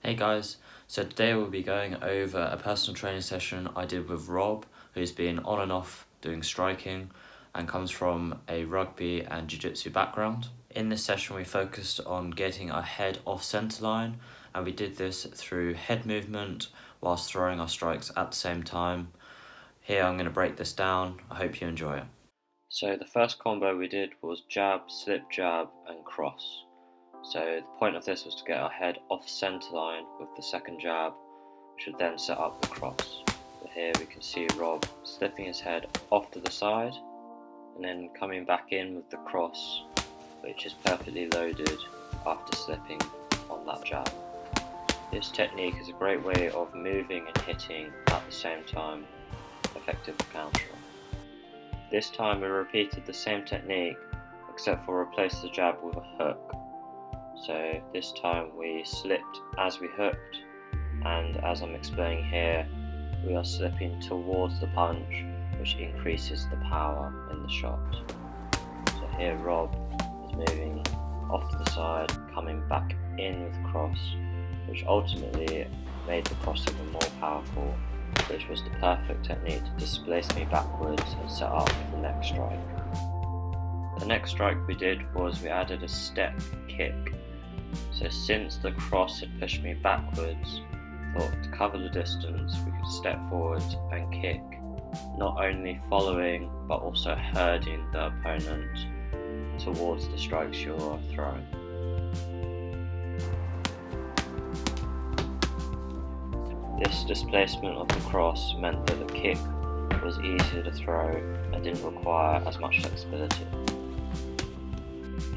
Hey guys, so today we'll be going over a personal training session I did with Rob, who's been on and off doing striking and comes from a rugby and jiu-jitsu background. In this session we focused on getting our head off centre line, and we did this through head movement whilst throwing our strikes at the same time. Here I'm going to break this down. I hope you enjoy it. So the first combo we did was jab, slip jab and cross. So the point of this was to get our head off centre line with the second jab, which would then set up the cross. So here we can see Rob slipping his head off to the side and then coming back in with the cross, which is perfectly loaded after slipping on that jab. This technique is a great way of moving and hitting at the same time, effective counter. This time we repeated the same technique except for replaced the jab with a hook. So this time we slipped as we hooked, and as I'm explaining here, we are slipping towards the punch, which increases the power in the shot. So here Rob is moving off to the side, coming back in with the cross, which ultimately made the cross even more powerful, which was the perfect technique to displace me backwards and set up the next strike. The next strike we did was we added a step kick. So since the cross had pushed me backwards, I thought to cover the distance we could step forward and kick, not only following but also herding the opponent towards the strikes you're throwing. This displacement of the cross meant that the kick was easier to throw and didn't require as much flexibility.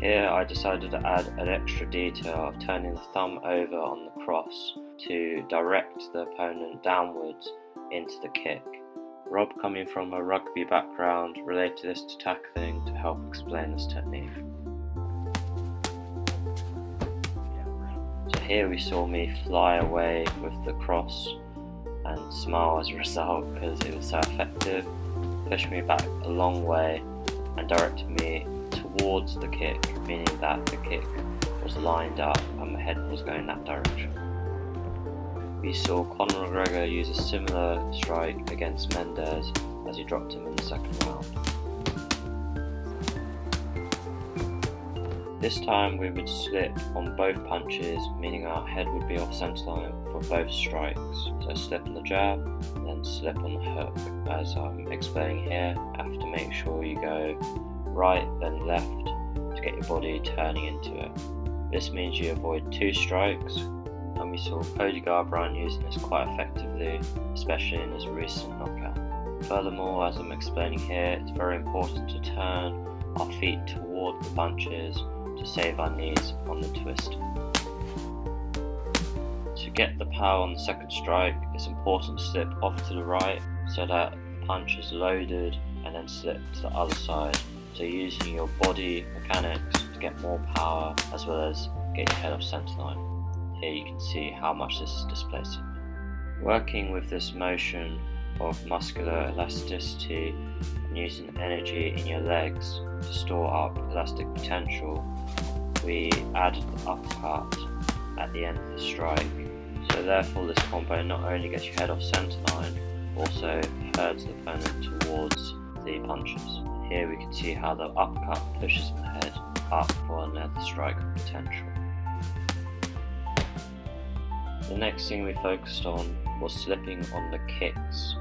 Here I decided to add an extra detail of turning the thumb over on the cross to direct the opponent downwards into the kick. Rob, coming from a rugby background, related this to tackling to help explain this technique. So here we saw me fly away with the cross and smile as a result because it was so effective, pushed me back a long way and directed me towards the kick, meaning that the kick was lined up and my head was going that direction. We saw Conor McGregor use a similar strike against Mendes as he dropped him in the second round. This time we would slip on both punches, meaning our head would be off centre line for both strikes. So slip on the jab, then slip on the hook. As I'm explaining here, you have to make sure you go right then left to get your body turning into it. This means you avoid two strikes, and we saw Cody Garbrandt using this quite effectively, especially in his recent knockout. Furthermore, as I'm explaining here, it's very important to turn our feet toward the punches to save our knees on the twist. To get the power on the second strike, it's important to slip off to the right so that the punch is loaded and then slip to the other side. So using your body mechanics to get more power as well as get your head off centre line. Here you can see how much this is displacing. Working with this motion of muscular elasticity and using energy in your legs to store up elastic potential, we added the uppercut at the end of the strike. So therefore this combo not only gets your head off centre line, also herds the opponent towards the punches. Here we can see how the uppercut pushes the head up for another strike potential. The next thing we focused on was slipping on the kicks.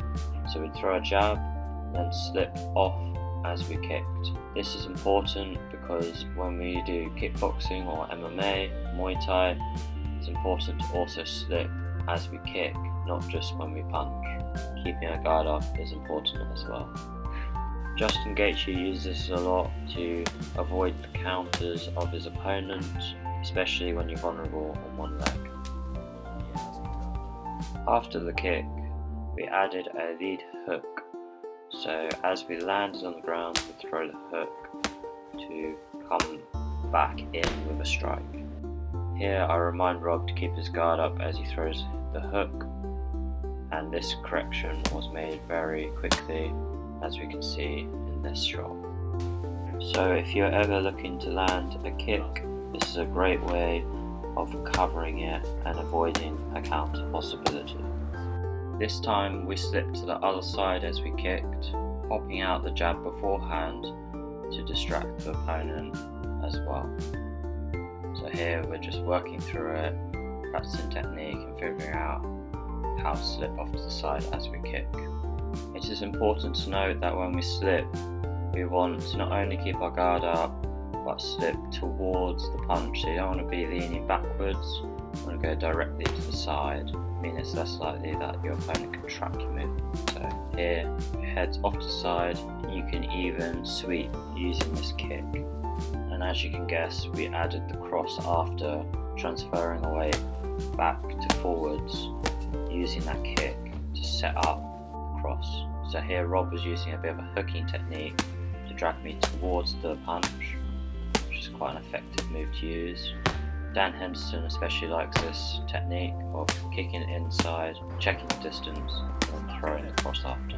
So we'd throw a jab, then slip off as we kicked. This is important because when we do kickboxing or MMA, Muay Thai, it's important to also slip as we kick, not just when we punch. Keeping our guard up is important as well. Justin Gaethje uses this a lot to avoid the counters of his opponent, especially when you're vulnerable on one leg. After the kick, we added a lead hook. So as we landed on the ground, we throw the hook to come back in with a strike. Here I remind Rob to keep his guard up as he throws the hook, and this correction was made very quickly, as we can see in this shot. So if you're ever looking to land a kick, this is a great way of covering it and avoiding a counter possibility. This time we slipped to the other side as we kicked, popping out the jab beforehand to distract the opponent as well. So here we're just working through it, practicing technique and figuring out how to slip off to the side as we kick. It is important to note that when we slip, we want to not only keep our guard up, but slip towards the punch. So you don't want to be leaning backwards, you want to go directly to the side. I mean, it's less likely that your opponent can track your movement. So here, your head's off to the side, and you can even sweep using this kick. And as you can guess, we added the cross after, transferring the weight back to forwards, using that kick to set up the cross. So here Rob was using a bit of a hooking technique to drag me towards the punch, which is quite an effective move to use. Dan Henderson especially likes this technique of kicking it inside, checking the distance, and then throwing the cross after.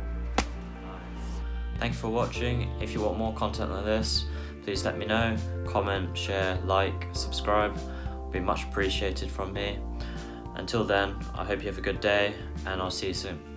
Thank you for watching. If you want more content like this, please let me know. Comment, share, like, subscribe. It'll be much appreciated from me. Until then, I hope you have a good day, and I'll see you soon.